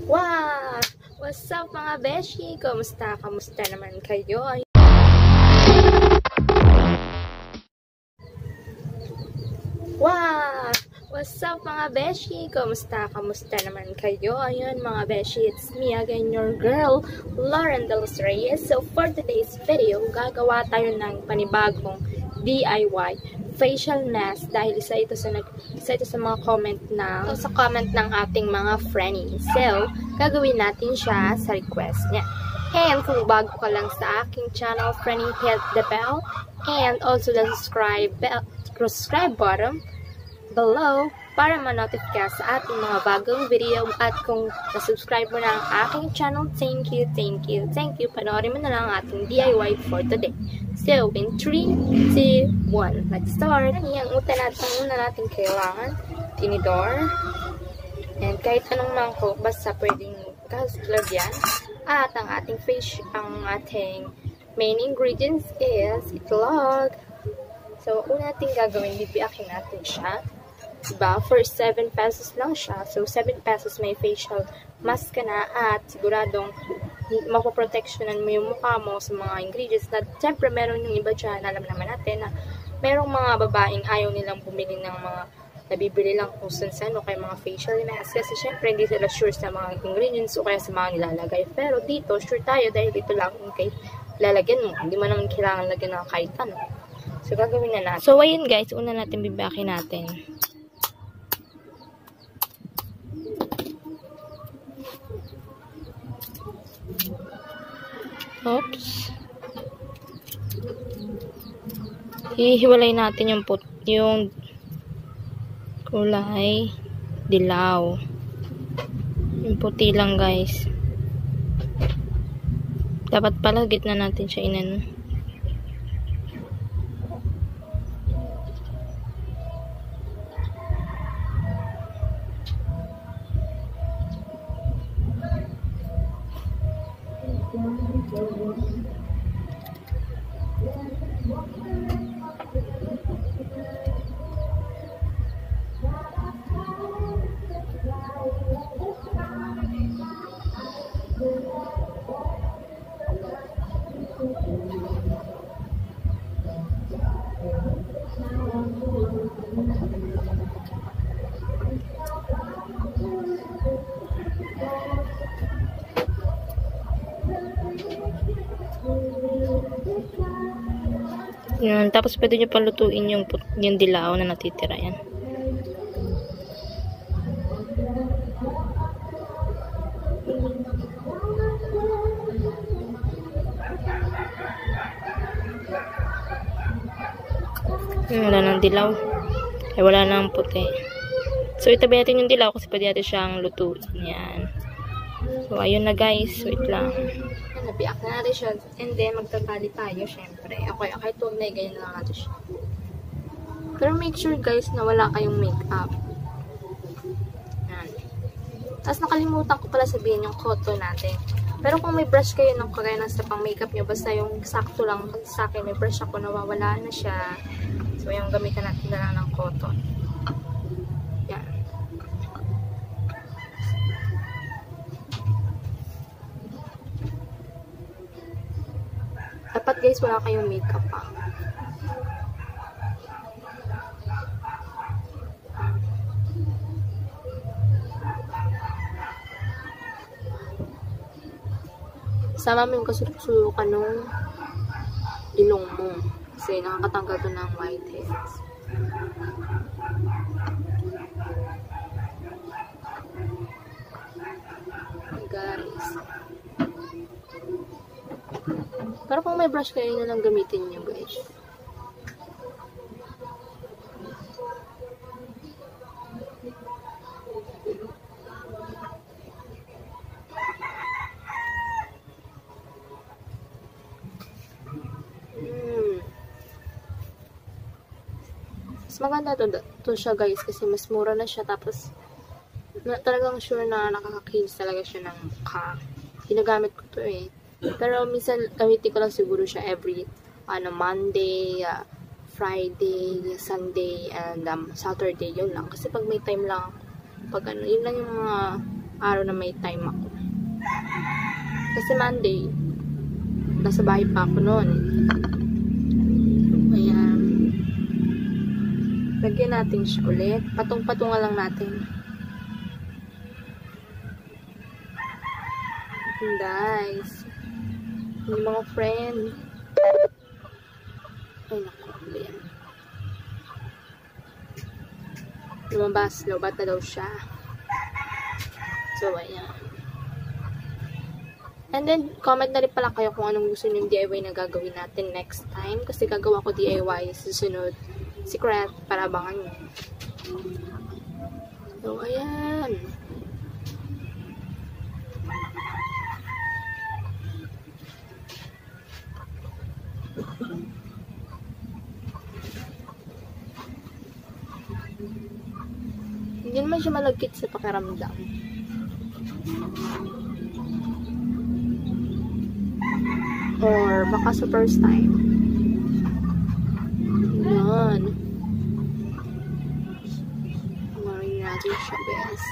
Wow! What's up mga beshi? Kamusta? Kamusta naman kayo? Wow! What's up mga beshi? Kamusta? Kamusta naman kayo? Ayun mga beshi, it's me again, your girl, Lauren De Los Reyes. So for today's video, gagawa tayo ng panibagong DIY facial mask dahil isa ito sa mga comment ng ating mga friends. So, gagawin natin siya sa request niya. And kung bago ka lang sa aking channel, friendly, hit the bell and also the subscribe button below para ma-notify ka sa ating mga bagong video. At kung na-subscribe mo na ang aking channel, thank you. Panoorin mo na lang ang ating DIY for today. So, in 3, 2, 1, let's start. Ang una natin kailangan, tinidor. And kahit anong mangkok, basta pwedeng lagyan. At ang ating main ingredients is itlog. So, una natin gagawin, bibiyakin natin siya. Diba? For 7 pesos lang siya. So, 7 pesos may facial mask ka na at siguradong mapoprotectionan mo yung mukha mo sa mga ingredients na siyempre meron yung iba dyan. Alam naman natin na merong mga babaeng ayaw nilang bumili ng mga nabibili lang kung saan o kaya mga facial mask kasi siyempre hindi sila sure sa mga ingredients o kaya sa mga nilalagay. Pero dito, sure tayo dahil dito lang yung kay lalagyan mo. Hindi mo naman kailangan lagyan ng kahit ano. So, gagawin na natin. So, ayun guys, una natin bibiyakin natin. Oops. Hihiwalay natin yung kulay dilaw. Yung puti lang guys. Dapat pala gitna natin siya inano. Yan, tapos pwede nyo palutuin yung dilaw na natitira yan. Wala nang dilaw. Ay, wala nang puti. So, itabi natin yung dilaw kasi pwede natin siyang lutuin. Yan. So, ayun na guys. Wait lang. Nabiyak na natin siya. And then, magtatali tayo, syempre. Okay, huwag na ganyan na lang natin siya. Pero make sure guys na wala kayong makeup. Yan. Tapos nakalimutan ko pala sabihin yung cotton natin. Pero kung may brush kayo ng kagaya ng sa pang makeup nyo, basta yung sakto lang sa akin, may brush ako, nawawala na siya. So, yung gamitan natin na lang ng cotton. Yan. Dapat guys, wala kayong makeup pa. Sama mo yung kasulukan ng ilong mo. Kasi nakakatanggal doon ng whiteheads. Hey guys. Pero kung may brush kayo na lang gamitin nyo guys. Mas maganda to siya guys kasi mas mura na siya tapos talagang sure na nakaka-cleanse talaga siya ng mukha. Ginagamit ko to eh. Pero minsan gamitin ko lang siguro siya every Monday, Friday, Sunday, and Saturday. Yun lang. Kasi pag may time lang, pag yun lang yung mga araw na may time ako. Kasi Monday, nasa bahay pa ako noon. Ayan. Lagyan natin siya ulit. Patong-patungan lang natin. Guys. Yung mga friend. Ay, naku. Ayan. Lumabas. Lobat na daw siya. So, ayan. And then, comment na rin pala kayo kung anong gusto nyo DIY na gagawin natin next time. Kasi gagawa ko DIY sa susunod. Secret, para abangan nyo. So, ayan. Hindi naman siya malagkit sa pakiramdam. Or baka sa first time. Yan. Marin natin siya, guys.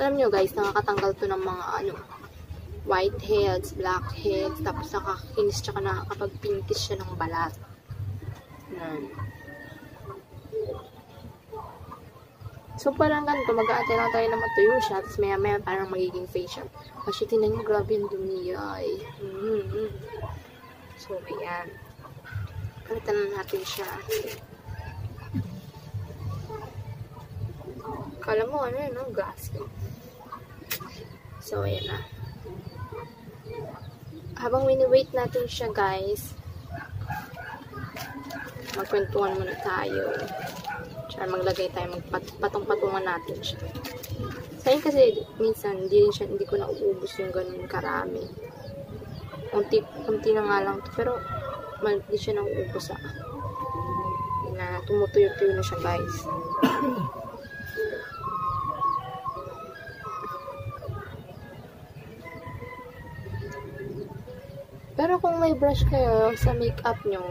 Alam nyo guys, nakakatanggal to ng mga whiteheads, blackheads, tapos nakakinis tsaka nakakapag-pinkish siya ng balat. Yan. So, parang ganito, mag-aantay lang tayo na matuyo siya, tapos maya-maya parang magiging facial. Kasi tinan nyo, grabe yung dumi, ay. So, ayan. Palitan na natin siya. Kala mo, gas. So, ayan na. Habang wini-wait natin siya, guys, magkwentuhan muna tayo. Tsaka maglagay tayo, magpatong-patungan natin siya. Sa akin kasi, minsan, hindi ko nauubos yung ganun karami. Kunti na nga lang to, pero hindi siya nauubos na tumutuyo-tuyo na siya, guys. Pero kung may brush kayo sa makeup nyo,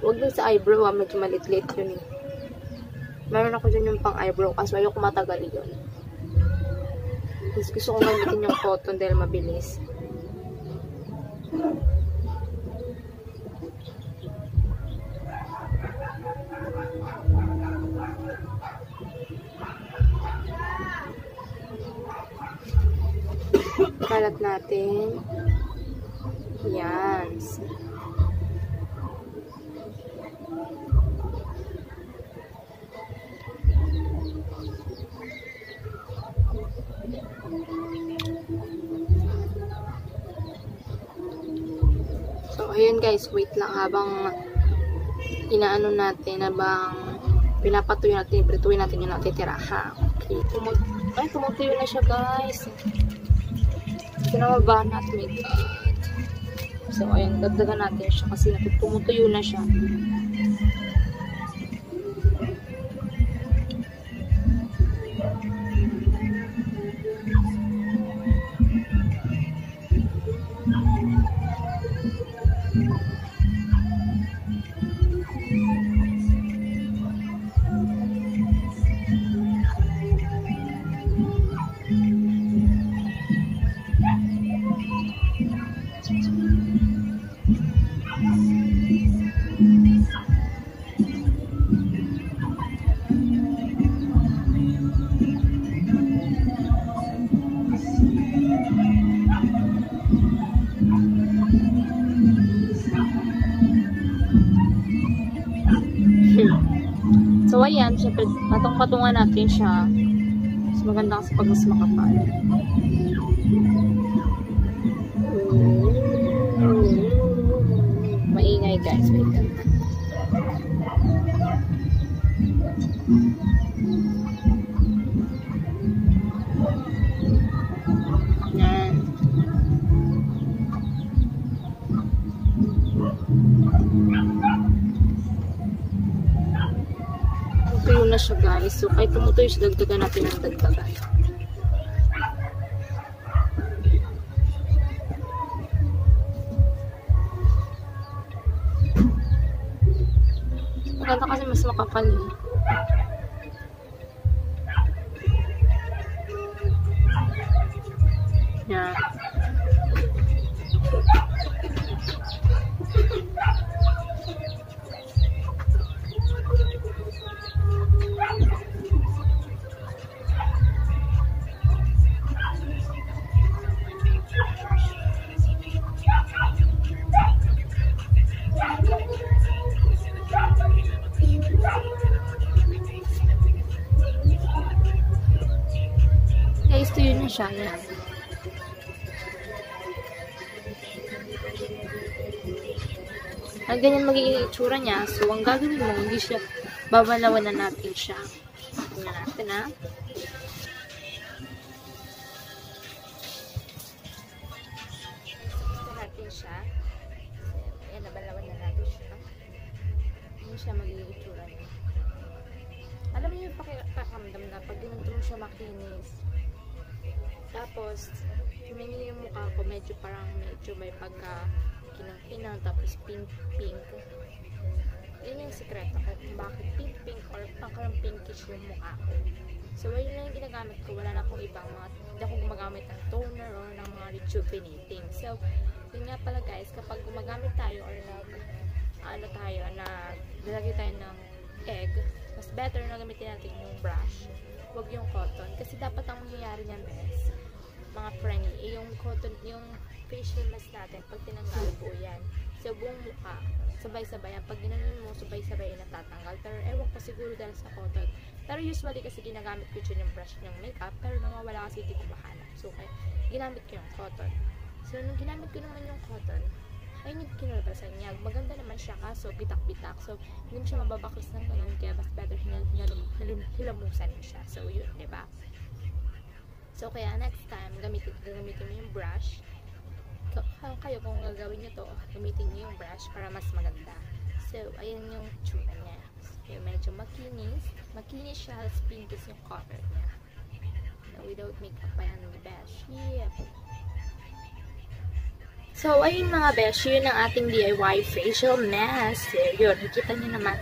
huwag din sa eyebrow, medyo malit-lit yun eh. Meron ako dyan yung pang eyebrow kasi ayoko matagal yun. Gusto kong gamitin yung cotton dahil mabilis. Kalat natin. Yan. So, ayun guys, wait lang habang inaano natin, habang pinapatuyo natin, prituin natin yung natitira, ha? Okay. Tumutuyo na siya, guys. Pinamabahan natin, my God. So, ayun, dagdagan natin siya kasi tumutuyo na siya. So, ayan, syempre, patong-patungan natin siya. Mas maganda kasi pag mas makapal. Maingay, guys. Wait lang. Yan. Tuyo na siya, guys. So, kahit tumutuyo siya, dagdagan natin ang dagdagan. Maganda kasi mas makapal eh. Yan. Guys, tuyo na siya. Yan. Ang ganyan magiging itsura niya. So, ang gagawin mo, hindi siya, babalawan na natin siya. Tingnan natin, ha. Ito natin siya. Ayan, nabalawan na natin siya. Hindi siya magiging itsura niya. Alam niyo yung pakiramdam na pag ginanto mo siya makinis. Tapos, tumingin yung mukha ko, medyo may pagka kinang-kinang, tapos pink-pink. Yun yung sekreto ko kung bakit pink-pink or parang pinkish yung mukha ko. So, yun lang yung ginagamit ko. Wala na akong ibang hindi ako gumagamit ng toner or ng mga rejuvenating. So, yun nga pala guys, kapag gumagamit tayo or nalagay tayo ng egg, mas better na gamitin natin yung brush. Huwag yung cotton. Kasi dapat ang mangyayari niyan guys, mga friendly, yung cotton, yung facial mask natin, pag tinanggal po yan, so buong mukha, sabay-sabay yan. Pag ginanon mo, sabay-sabay yung natatanggal. Pero ewan ko siguro dahil sa cotton. Pero usually kasi ginagamit ko dyan yung brush ng makeup, pero nawawala kasi hindi ko mahanap. So, kaya ginamit ko yung cotton. So, nung ginamit ko naman yung cotton, ayun yung kinalabasan niya. Maganda naman siya kaso bitak-bitak. So, hindi siya mababaklas ng ganun. Kaya mas better hilamusan mo siya. So, yun, diba? So, kaya next time, gamitin mo yung brush. Kayo kung gagawin nyo to, gamitin nyo yung brush para mas maganda. So, ayun yung tsura niya. So, medyo makinis siya, pinkish yung color niya. So, without makeup pa yan ng beshi. So, ayun mga beshi, yun ang ating DIY facial mask. So, yun, nakita nyo naman.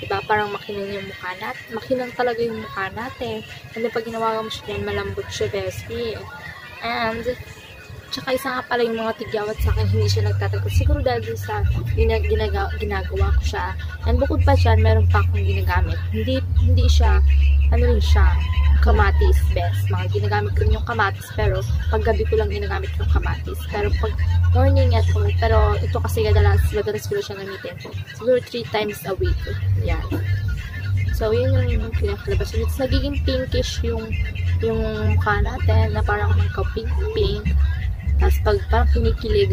Diba, parang makinang yung mukha natin. Makinang talaga yung mukha natin. And pag ginawa mo siya yan, malambot siya, bestie. And, tsaka isa nga pala yung mga tigyawat sa akin, hindi siya nagtatagal. Siguro dahil sa ginagawa ko siya. And bukod pa siya, meron pa akong ginagamit. Hindi siya, rin siya, kamatis, best. Mga ginagamit ko yung kamatis, pero paggabi ko lang ginagamit yung kamatis. Pero pag morning at home, pero ito kasi madalas ko siya gamitin. Siguro 3 times a week. Yan. So, yun yung pinakalabas. It's nagiging pinkish yung mukha natin, na parang magka-pink-pink. Tapos pag parang kinikilig,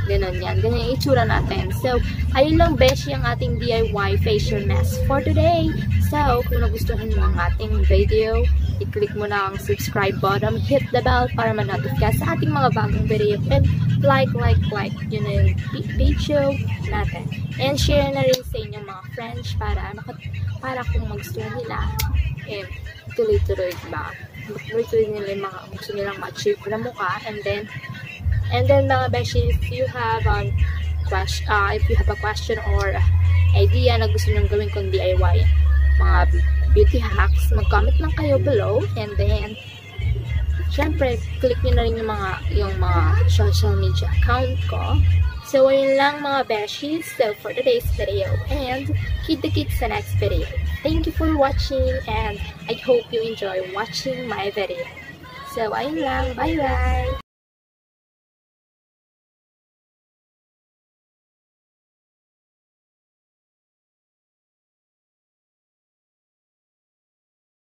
ganon yan. Ganyan yung itsura natin. So, ayun lang beshi ang ating DIY facial mask for today. So, kung nagustuhan mo ang ating video, i-click mo na ang subscribe button, hit the bell para ma-notify sa ating mga bagong video, and like, yun na yung page show natin. And share na rin sa inyong mga friends para kung magustuhan nila, tuloy-tuloy, diba? Tuloy-tuloy nila yung mga gusto nilang ma-achieve na mukha. And then mga beshi, if you have a question or idea na gusto nyo gawin kong DIY, mga beauty hacks, mag-comment lang kayo below. And then, syempre, click nyo na rin yung mga social media account ko. So, ayun lang mga beshies. So, for today's video, and keep the kids sa next video. Thank you for watching, and I hope you enjoy watching my video. So, ayun lang. Bye-bye!